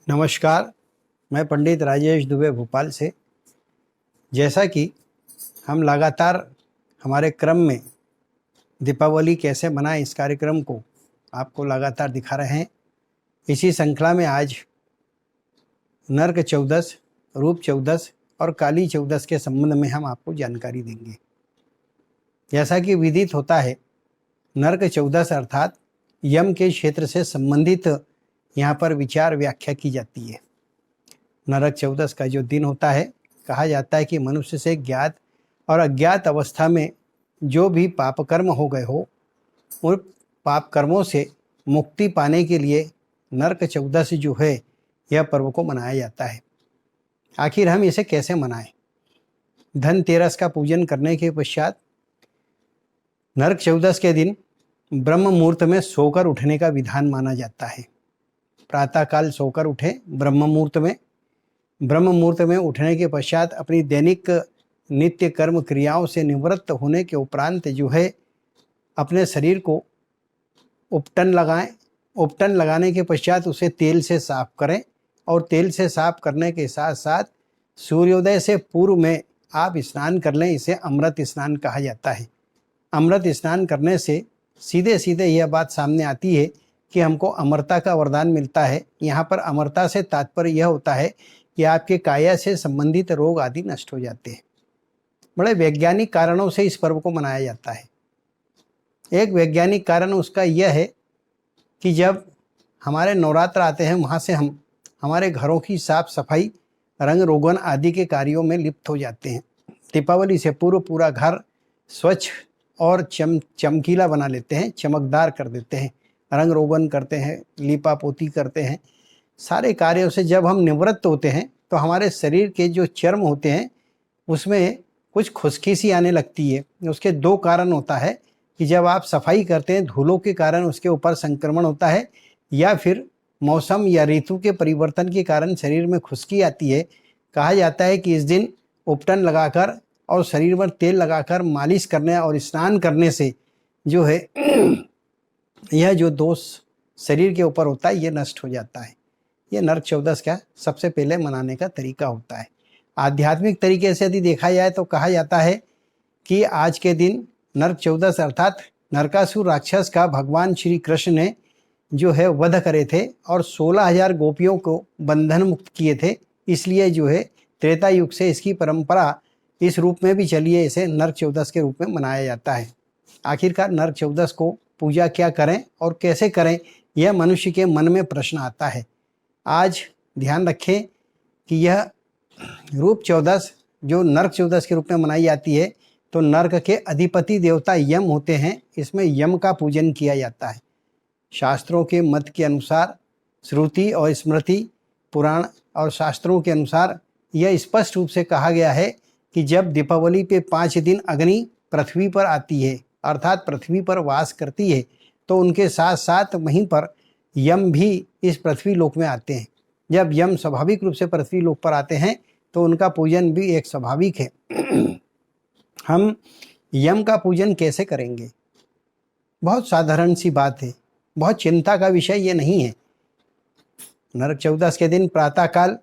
नमस्कार, मैं पंडित राजेश दुबे भोपाल से। जैसा कि हम लगातार हमारे क्रम में दीपावली कैसे मनाएं इस कार्यक्रम को आपको लगातार दिखा रहे हैं। इसी श्रृंखला में आज नरक चौदस, रूप चौदस और काली चौदस के संबंध में हम आपको जानकारी देंगे। जैसा कि विदित होता है, नरक चौदस अर्थात यम के क्षेत्र से संबंधित यहाँ पर विचार व्याख्या की जाती है। नरक चौदस का जो दिन होता है, कहा जाता है कि मनुष्य से ज्ञात और अज्ञात अवस्था में जो भी पाप कर्म हो गए हो, उन पाप कर्मों से मुक्ति पाने के लिए नरक चौदस जो है यह पर्व को मनाया जाता है। आखिर हम इसे कैसे मनाएं? धनतेरस का पूजन करने के पश्चात नरक चौदस के दिन ब्रह्म मुहूर्त में सोकर उठने का विधान माना जाता है। प्रातःकाल सोकर उठे ब्रह्म मुहूर्त में उठने के पश्चात अपनी दैनिक नित्य कर्म क्रियाओं से निवृत्त होने के उपरांत जो है अपने शरीर को उपटन लगाएं। उपटन लगाने के पश्चात उसे तेल से साफ करें और तेल से साफ करने के साथ साथ सूर्योदय से पूर्व में आप स्नान कर लें। इसे अमृत स्नान कहा जाता है। अमृत स्नान करने से सीधे सीधे यह बात सामने आती है कि हमको अमरता का वरदान मिलता है। यहाँ पर अमरता से तात्पर्य यह होता है कि आपके काया से संबंधित रोग आदि नष्ट हो जाते हैं। बड़े वैज्ञानिक कारणों से इस पर्व को मनाया जाता है। एक वैज्ञानिक कारण उसका यह है कि जब हमारे नवरात्र आते हैं, वहाँ से हम हमारे घरों की साफ सफाई, रंग रोगन आदि के कार्यों में लिप्त हो जाते हैं। दीपावली से पूर्व पूरा घर स्वच्छ और चमकीला बना लेते हैं, चमकदार कर देते हैं, रंग रोगन करते हैं, लीपा पोती करते हैं। सारे कार्यों से जब हम निवृत्त होते हैं तो हमारे शरीर के जो चर्म होते हैं उसमें कुछ खुश्की सी आने लगती है। उसके दो कारण होता है कि जब आप सफाई करते हैं धूलों के कारण उसके ऊपर संक्रमण होता है, या फिर मौसम या ऋतु के परिवर्तन के कारण शरीर में खुश्की आती है। कहा जाता है कि इस दिन उपटन लगाकर और शरीर पर तेल लगाकर मालिश करने और स्नान करने से जो है यह जो दोष शरीर के ऊपर होता है ये नष्ट हो जाता है। ये नरक चौदस का सबसे पहले मनाने का तरीका होता है। आध्यात्मिक तरीके से यदि देखा जाए तो कहा जाता है कि आज के दिन नरक चौदस अर्थात नरकासुर राक्षस का भगवान श्री कृष्ण ने जो है वध करे थे और 16,000 गोपियों को बंधन मुक्त किए थे। इसलिए जो है त्रेता युग से इसकी परंपरा इस रूप में भी चली है। इसे नरक चौदस के रूप में मनाया जाता है। आखिरकार नरक चौदस को पूजा क्या करें और कैसे करें, यह मनुष्य के मन में प्रश्न आता है। आज ध्यान रखें कि यह रूप चौदस जो नरक चौदस के रूप में मनाई जाती है, तो नरक के अधिपति देवता यम होते हैं। इसमें यम का पूजन किया जाता है। शास्त्रों के मत के अनुसार, श्रुति और स्मृति, पुराण और शास्त्रों के अनुसार यह स्पष्ट रूप से कहा गया है कि जब दीपावली पे 5 दिन अग्नि पृथ्वी पर आती है अर्थात पृथ्वी पर वास करती है, तो उनके साथ साथ वहीं पर यम भी इस पृथ्वी लोक में आते हैं। जब यम स्वाभाविक रूप से पृथ्वी लोक पर आते हैं तो उनका पूजन भी एक स्वाभाविक है। हम यम का पूजन कैसे करेंगे? बहुत साधारण सी बात है, बहुत चिंता का विषय ये नहीं है। नरक चौदस के दिन प्रातःकाल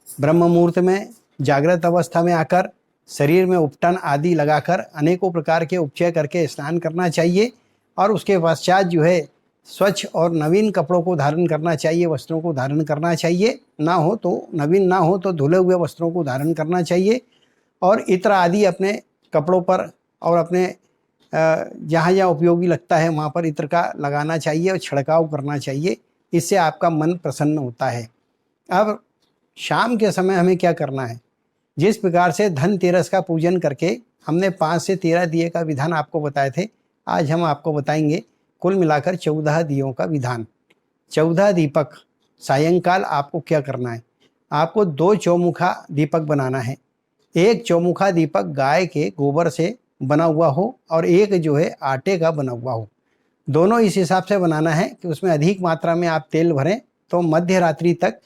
ब्रह्म मुहूर्त में जागृत अवस्था में आकर शरीर में उपटन आदि लगाकर अनेकों प्रकार के उपचय करके स्नान करना चाहिए और उसके पश्चात जो है स्वच्छ और नवीन कपड़ों को धारण करना चाहिए, वस्त्रों को धारण करना चाहिए। ना हो तो नवीन ना हो तो धुले हुए वस्त्रों को धारण करना चाहिए और इत्र आदि अपने कपड़ों पर और अपने जहाँ जहाँ उपयोगी लगता है वहाँ पर इत्र का लगाना चाहिए और छिड़काव करना चाहिए। इससे आपका मन प्रसन्न होता है। अब शाम के समय हमें क्या करना है? जिस प्रकार से धनतेरस का पूजन करके हमने 5 से 13 दिए का विधान आपको बताए थे, आज हम आपको बताएंगे कुल मिलाकर 14 दियों का विधान। 14 दीपक सायंकाल आपको क्या करना है? आपको 2 चौमुखा दीपक बनाना है। एक चौमुखा दीपक गाय के गोबर से बना हुआ हो और एक जो है आटे का बना हुआ हो। दोनों इस हिसाब से बनाना है कि उसमें अधिक मात्रा में आप तेल भरें तो मध्य रात्रि तक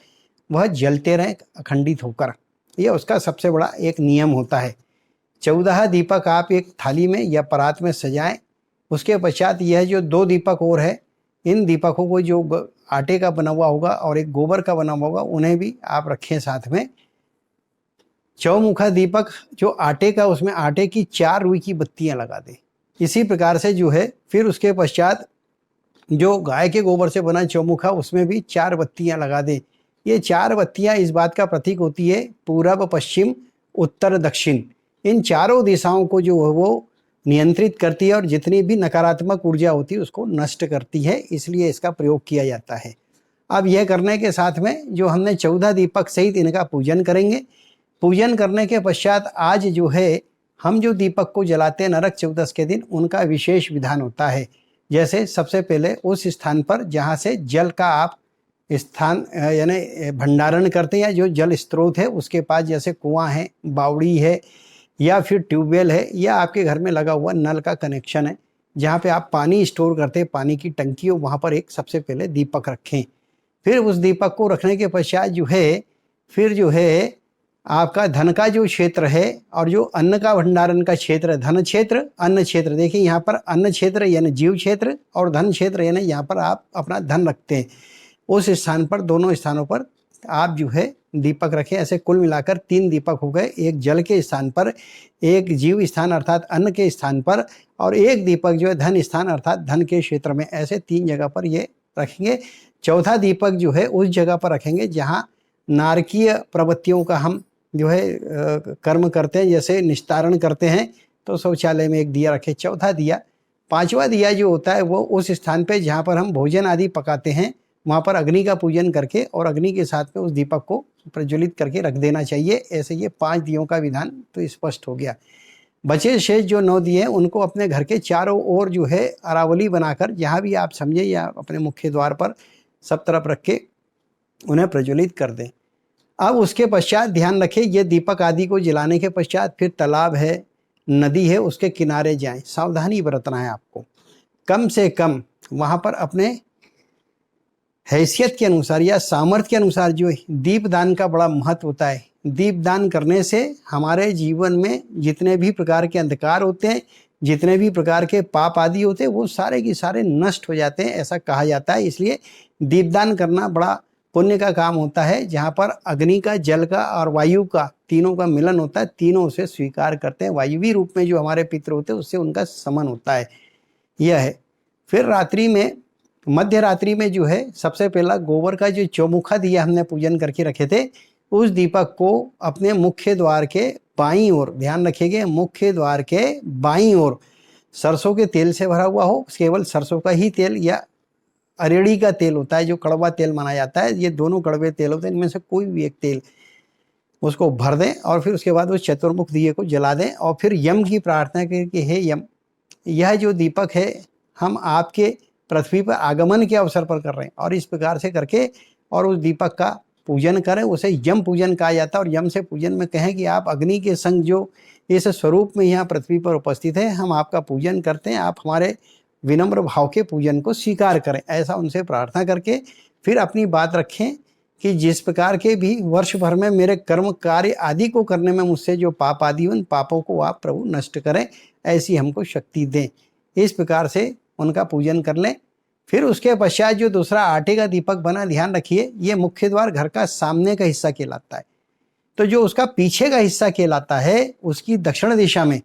वह जलते रहें अखंडित होकर। यह उसका सबसे बड़ा एक नियम होता है। 14 दीपक आप एक थाली में या परात में सजाएं। उसके पश्चात यह जो 2 दीपक और है इन दीपकों को जो आटे का बना हुआ होगा और एक गोबर का बना हुआ होगा उन्हें भी आप रखें साथ में। चौमुखा दीपक जो आटे का, उसमें आटे की 4 रुई की बत्तियां लगा दें। इसी प्रकार से जो है फिर उसके पश्चात जो गाय के गोबर से बना चौमुखा, उसमें भी 4 बत्तियां लगा दें। ये 4 बत्तियां इस बात का प्रतीक होती है पूरब, पश्चिम, उत्तर, दक्षिण, इन चारों दिशाओं को जो है वो नियंत्रित करती है और जितनी भी नकारात्मक ऊर्जा होती है उसको नष्ट करती है, इसलिए इसका प्रयोग किया जाता है। अब यह करने के साथ में जो हमने 14 दीपक सहित इनका पूजन करेंगे। पूजन करने के पश्चात आज जो है हम जो दीपक को जलाते हैं नरक चौदस के दिन, उनका विशेष विधान होता है। जैसे सबसे पहले उस स्थान पर जहाँ से जल का आप स्थान यानी भंडारण करते हैं या जो जल स्रोत है उसके पास, जैसे कुआं है, बावड़ी है या फिर ट्यूबवेल है या आपके घर में लगा हुआ नल का कनेक्शन है, जहाँ पे आप पानी स्टोर करते हैं, पानी की टंकी हो, वहाँ पर एक सबसे पहले दीपक रखें। फिर उस दीपक को रखने के पश्चात जो है फिर जो है आपका धन का जो क्षेत्र है और जो अन्न का भंडारण का क्षेत्र है, धन क्षेत्र, अन्न क्षेत्र, देखिए यहाँ पर अन्न क्षेत्र यानी जीव क्षेत्र और धन क्षेत्र यानी यहाँ पर आप अपना धन रखते हैं, उस स्थान पर, दोनों स्थानों पर आप जो है दीपक रखें। ऐसे कुल मिलाकर 3 दीपक हो गए, एक जल के स्थान पर, एक जीव स्थान अर्थात अन्न के स्थान पर, और एक दीपक जो है धन स्थान अर्थात धन के क्षेत्र में। ऐसे 3 जगह पर ये रखेंगे। चौथा दीपक जो है उस जगह पर रखेंगे जहाँ नारकीय प्रवृत्तियों का हम जो है कर्म करते हैं, जैसे निस्तारण करते हैं तो शौचालय में एक दिया रखें, चौथा दिया। 5वां दिया जो होता है वो उस स्थान पे जहाँ पर हम भोजन आदि पकाते हैं, वहाँ पर अग्नि का पूजन करके और अग्नि के साथ में उस दीपक को प्रज्वलित करके रख देना चाहिए। ऐसे ये 5 दियों का विधान तो स्पष्ट हो गया। बचे शेष जो 9 दिए हैं उनको अपने घर के चारों ओर जो है अरावली बनाकर, जहाँ भी आप समझे, या अपने मुख्य द्वार पर सब तरफ रख के उन्हें प्रज्वलित कर दें। अब उसके पश्चात ध्यान रखें, ये दीपक आदि को जलाने के पश्चात फिर तालाब है, नदी है, उसके किनारे जाएं। सावधानी बरतना है आपको, कम से कम वहाँ पर अपने हैसियत के अनुसार या सामर्थ्य के अनुसार जो दीपदान का बड़ा महत्व होता है। दीपदान करने से हमारे जीवन में जितने भी प्रकार के अंधकार होते हैं, जितने भी प्रकार के पाप आदि होते हैं, वो सारे के सारे नष्ट हो जाते हैं, ऐसा कहा जाता है। इसलिए दीपदान करना बड़ा पुण्य का काम होता है, जहाँ पर अग्नि का, जल का और वायु का, तीनों का मिलन होता है, तीनों उसे स्वीकार करते हैं। वायुवी रूप में जो हमारे पितृ होते हैं उससे उनका समन होता है, यह है। फिर रात्रि में, मध्य रात्रि में जो है सबसे पहला गोबर का जो चौमुखा दिया हमने पूजन करके रखे थे, उस दीपक को अपने मुख्य द्वार के बाईं ओर, ध्यान रखिएगा, मुख्य द्वार के बाईं ओर सरसों के तेल से भरा हुआ हो, केवल सरसों का ही तेल या अरेड़ी का तेल होता है जो कड़वा तेल माना जाता है, ये दोनों कड़वे तेल होते हैं, इनमें से कोई भी एक तेल उसको भर दें और फिर उसके बाद उस चतुर्मुख दिए को जला दें और फिर यम की प्रार्थना करें कि हे यम, यह जो दीपक है हम आपके पृथ्वी पर आगमन के अवसर पर कर रहे हैं, और इस प्रकार से करके और उस दीपक का पूजन करें। उसे यम पूजन कहा जाता है। और यम से पूजन में कहें कि आप अग्नि के संग जो इस स्वरूप में यहाँ पृथ्वी पर उपस्थित है, हम आपका पूजन करते हैं, आप हमारे विनम्र भाव के पूजन को स्वीकार करें। ऐसा उनसे प्रार्थना करके फिर अपनी बात रखें कि जिस प्रकार के भी वर्ष भर में मेरे कर्म कार्य आदि को करने में मुझसे जो पाप आदि, उन पापों को आप प्रभु नष्ट करें, ऐसी हमको शक्ति दें। इस प्रकार से उनका पूजन कर लें। फिर उसके पश्चात जो दूसरा आटे का दीपक बना, ध्यान रखिए, ये मुख्य द्वार घर का सामने का हिस्सा कहलाता है, तो जो उसका पीछे का हिस्सा कहलाता है उसकी दक्षिण दिशा में,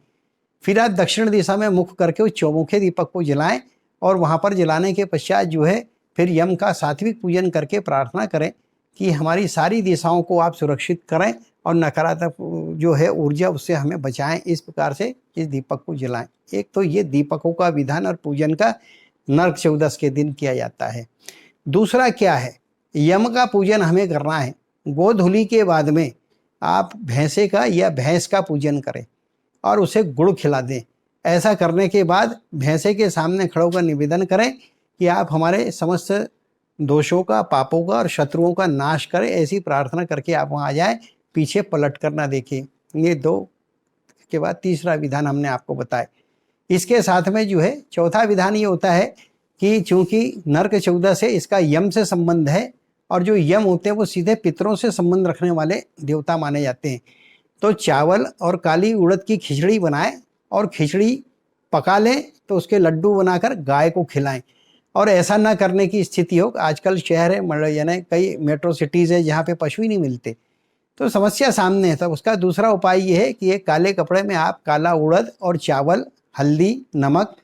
फिर आप दक्षिण दिशा में मुख करके उस चौमुखे दीपक को जलाएं और वहाँ पर जलाने के पश्चात जो है फिर यम का सात्विक पूजन करके प्रार्थना करें कि हमारी सारी दिशाओं को आप सुरक्षित करें और नकारात्मक जो है ऊर्जा उससे हमें बचाएं। इस प्रकार से इस दीपक को जलाएं। एक तो ये दीपकों का विधान और पूजन का नरक चौदस के दिन किया जाता है। दूसरा क्या है, यम का पूजन हमें करना है। गोधूली के बाद में आप भैंसे का या भैंस का पूजन करें और उसे गुड़ खिला दें। ऐसा करने के बाद भैंसे के सामने खड़े होकर निवेदन करें कि आप हमारे समस्त दोषों का, पापों का और शत्रुओं का नाश करें। ऐसी प्रार्थना करके आप वहाँ आ जाएं, पीछे पलट कर ना देखें। ये 2 के बाद तीसरा विधान हमने आपको बताया। इसके साथ में जो है चौथा विधान ये होता है कि चूंकि नरक चौदस है, इसका यम से संबंध है, और जो यम होते हैं वो सीधे पितरों से संबंध रखने वाले देवता माने जाते हैं। तो चावल और काली उड़द की खिचड़ी बनाएं और खिचड़ी पका लें तो उसके लड्डू बनाकर गाय को खिलाएं। और ऐसा ना करने की स्थिति हो, आजकल शहर है यानी कई मेट्रो सिटीज़ है जहाँ पे पशु ही नहीं मिलते, तो समस्या सामने है। तो उसका दूसरा उपाय ये है कि एक काले कपड़े में आप काला उड़द और चावल, हल्दी, नमक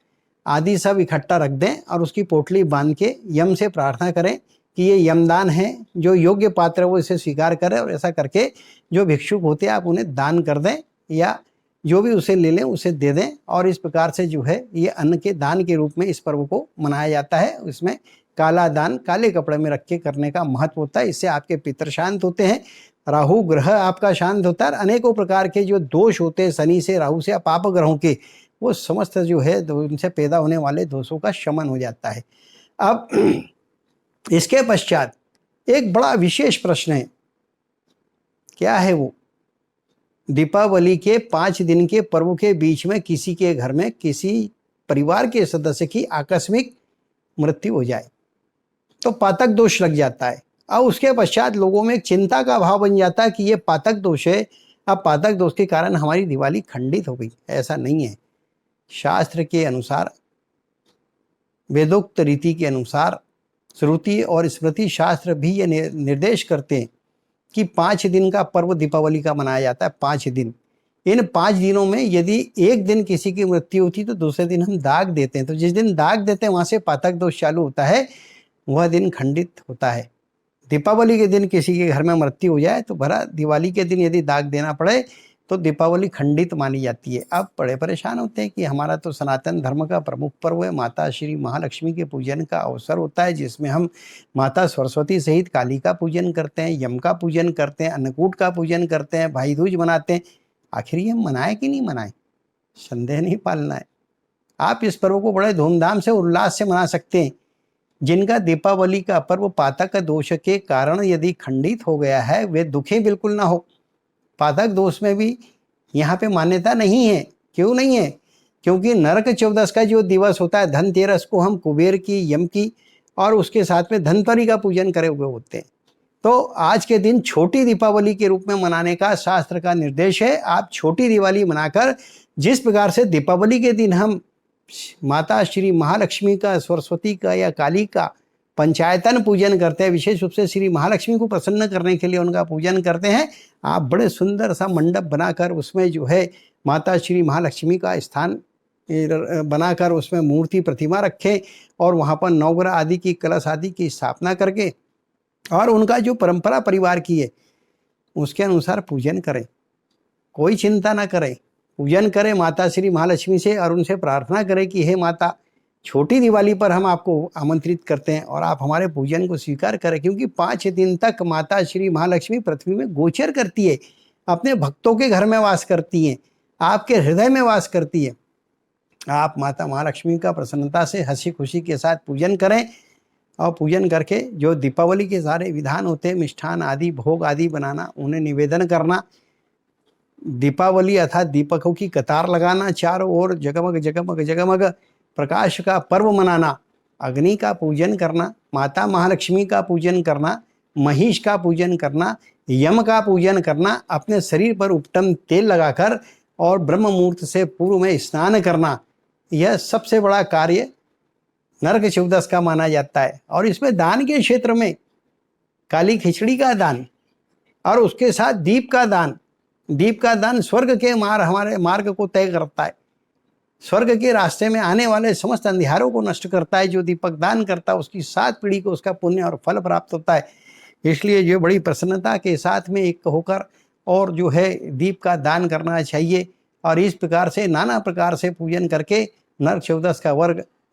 आदि सब इकट्ठा रख दें और उसकी पोटली बांध के यम से प्रार्थना करें कि ये यमदान है, जो योग्य पात्र है वो इसे स्वीकार करे, और ऐसा करके जो भिक्षुक होते हैं आप उन्हें दान कर दें या जो भी उसे ले लें उसे दे दें। और इस प्रकार से जो है ये अन्न के दान के रूप में इस पर्व को मनाया जाता है। इसमें काला दान काले कपड़े में रख के करने का महत्व होता है। इससे आपके पितर शांत होते हैं, राहु ग्रह आपका शांत होता है, अनेकों प्रकार के जो दोष होते हैं शनि से, राहु से, पाप ग्रहों के, वो समस्त जो है उनसे पैदा होने वाले दोषों का शमन हो जाता है। अब इसके पश्चात एक बड़ा विशेष प्रश्न है, क्या है वो? दीपावली के 5 दिन के पर्व के बीच में किसी के घर में किसी परिवार के सदस्य की आकस्मिक मृत्यु हो जाए तो पातक दोष लग जाता है। अब उसके पश्चात लोगों में एक चिंता का भाव बन जाता है कि ये पातक दोष है, अब पातक दोष के कारण हमारी दिवाली खंडित हो गई। ऐसा नहीं है। शास्त्र के अनुसार, वेदोक्त रीति के अनुसार, श्रुति और स्मृति शास्त्र भी ये निर्देश करते हैं कि 5 दिन का पर्व दीपावली का मनाया जाता है। 5 दिन, इन 5 दिनों में यदि एक दिन किसी की मृत्यु होती तो दूसरे दिन हम दाग देते हैं। तो जिस दिन दाग देते हैं वहाँ से पातक दोष चालू होता है, वह दिन खंडित होता है। दीपावली के दिन किसी के घर में मृत्यु हो जाए तो भरा दिवाली के दिन यदि दाग देना पड़े तो दीपावली खंडित मानी जाती है। अब बड़े परेशान होते हैं कि हमारा तो सनातन धर्म का प्रमुख पर्व है, माता श्री महालक्ष्मी के पूजन का अवसर होता है, जिसमें हम माता सरस्वती सहित काली का पूजन करते हैं, यम का पूजन करते हैं, अन्नकूट का पूजन करते हैं, भाई दूज मनाते हैं। आखिर ये मनाए कि नहीं मनाए, संदेह नहीं पालना है। आप इस पर्व को बड़े धूमधाम से उल्लास से मना सकते हैं। जिनका दीपावली का पर्व पातक दोष के कारण यदि खंडित हो गया है वे दुखी बिल्कुल ना हो। पातक दोष में भी यहाँ पे मान्यता नहीं है। क्यों नहीं है? क्योंकि नरक चौदस का जो दिवस होता है, धनतेरस को हम कुबेर की, यम की और उसके साथ में धनवंतरि का पूजन करे हुए होते हैं। तो आज के दिन छोटी दीपावली के रूप में मनाने का शास्त्र का निर्देश है। आप छोटी दिवाली मनाकर जिस प्रकार से दीपावली के दिन हम माता श्री महालक्ष्मी का, सरस्वती का या काली का पंचायतन पूजन करते हैं, विशेष रूप से श्री महालक्ष्मी को प्रसन्न करने के लिए उनका पूजन करते हैं। आप बड़े सुंदर सा मंडप बनाकर उसमें जो है माता श्री महालक्ष्मी का स्थान बनाकर उसमें मूर्ति प्रतिमा रखें और वहाँ पर नवग्रह आदि की, कलश आदि की स्थापना करके और उनका जो परंपरा परिवार की है उसके अनुसार पूजन करें। कोई चिंता ना करें, पूजन करें माता श्री महालक्ष्मी से और उनसे प्रार्थना करें कि हे माता, छोटी दिवाली पर हम आपको आमंत्रित करते हैं और आप हमारे पूजन को स्वीकार करें। क्योंकि 5 दिन तक माता श्री महालक्ष्मी पृथ्वी में गोचर करती है, अपने भक्तों के घर में वास करती हैं, आपके हृदय में वास करती है। आप माता महालक्ष्मी का प्रसन्नता से हंसी खुशी के साथ पूजन करें और पूजन करके जो दीपावली के सारे विधान होते हैं, मिष्ठान आदि, भोग आदि बनाना, उन्हें निवेदन करना, दीपावली अर्थात दीपकों की कतार लगाना, चारों ओर जगमग जगमग जगमग प्रकाश का पर्व मनाना, अग्नि का पूजन करना, माता महालक्ष्मी का पूजन करना, महिष का पूजन करना, यम का पूजन करना, अपने शरीर पर उपटम तेल लगाकर और ब्रह्म मुहूर्त से पूर्व में स्नान करना, यह सबसे बड़ा कार्य नरक चौदस का माना जाता है। और इसमें दान के क्षेत्र में काली खिचड़ी का दान और उसके साथ दीप का दान, दीप का दान स्वर्ग के हमारे मार्ग को तय करता है, स्वर्ग के रास्ते में आने वाले समस्त अंधियारों को नष्ट करता है। जो दीपक दान करता है उसकी 7 पीढ़ी को उसका पुण्य और फल प्राप्त होता है। इसलिए जो बड़ी प्रसन्नता के साथ में एक होकर और जो है दीप का दान करना चाहिए। और इस प्रकार से नाना प्रकार से पूजन करके नरक चौदस का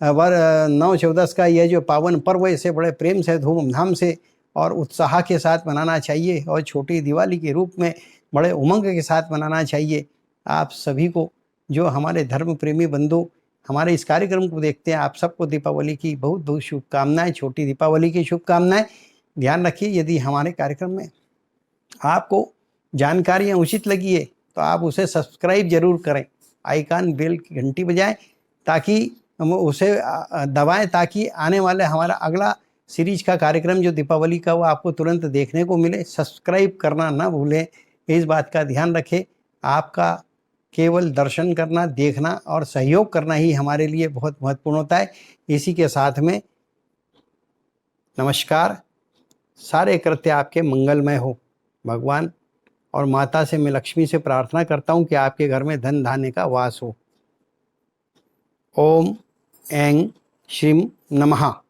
नव चौदस का यह जो पावन पर्व है इसे बड़े प्रेम से, धूमधाम से और उत्साह के साथ मनाना चाहिए और छोटी दिवाली के रूप में बड़े उमंग के साथ मनाना चाहिए। आप सभी को, जो हमारे धर्म प्रेमी बंधु हमारे इस कार्यक्रम को देखते हैं, आप सबको दीपावली की बहुत बहुत शुभकामनाएं, छोटी दीपावली की शुभकामनाएं। ध्यान रखिए, यदि हमारे कार्यक्रम में आपको जानकारियां उचित लगी है तो आप उसे सब्सक्राइब जरूर करें, आइकन बेल की घंटी बजाएं ताकि हम उसे दबाएं, ताकि आने वाले हमारा अगला सीरीज का कार्यक्रम जो दीपावली का वो आपको तुरंत देखने को मिले। सब्सक्राइब करना ना भूलें, इस बात का ध्यान रखें। आपका केवल दर्शन करना, देखना और सहयोग करना ही हमारे लिए बहुत महत्वपूर्ण होता है। इसी के साथ में नमस्कार। सारे कृत्य आपके मंगलमय हो। भगवान और माता से मैं लक्ष्मी से प्रार्थना करता हूँ कि आपके घर में धन धान्य का वास हो। ओम ऐं श्रीं नमः।